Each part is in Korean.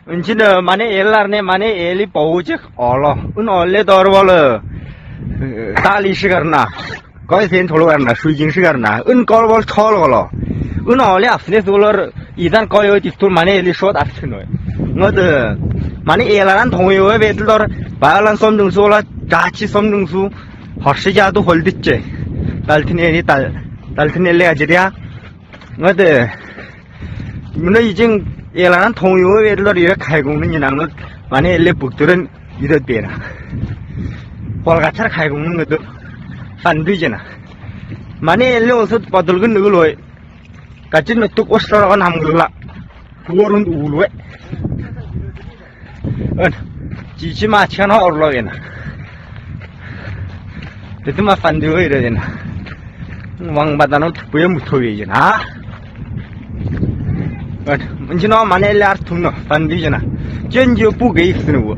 은지는 만에 엘라네 만에 엘리 보우지 얼어 은 얼레 더벌어 달리 시간나 거의 된 돌아가나 수익인 시간나 은 걸벌 털걸어 은 얼레 앞에 돌러 이단 거의 어디 돌 만에 엘리 숏 앞에노 뭐드 만에 엘라란 동요에 배들더 바란 섬등수라 자치 섬등수 허시자도 홀딨지 달트네니 달트네레 아지랴 뭐드 문어 이징 엘라란 동요에 배들더 이래 갈고는 이나는 만에 엘레 북들은 이래 되나 홀가차 갈고는 것도 산두이잖아 만에 엘레 어서 빠들근 누굴로에 같이 뚝 오스라가 남글라 그거는 우루에 지지 마치나 올라가나 그때 막 산두에 이래 되나 왕바다는 특부에 묻혀야잖아 문지노 만에 엘레 아르투노 산두이잖아 전지 뿌게 있으는 거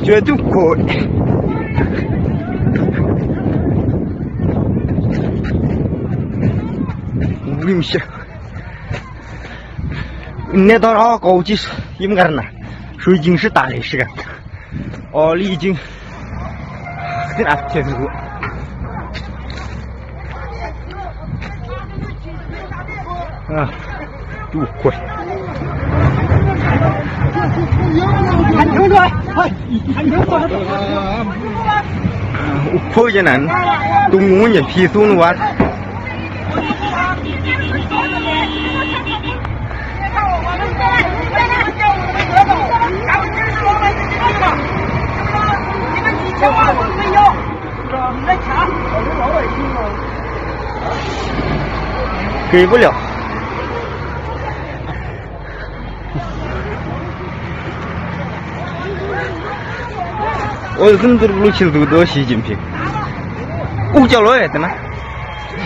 저도 고 우림시 내더러 고지 임가나 수징시 달리시가 얼리징 그 앞에서 두고 우포제는 동문이 비수는 와给不了얼큰들 루치도 시진핑 우절로 해야 되나?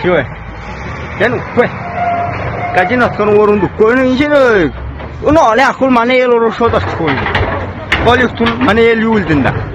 쉬워요 걔는 왜 까지는 그런 거는 그거는 이제는 어느 안에 아까 만에 일로로 쏟아 쳐요 빨리 둘 만에 일 울든다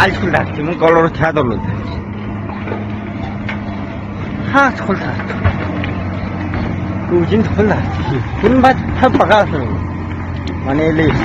알출다 지금 걸로로 태아돌로 하 털다 우진 털다 군밭 털 박아서 만에 레이스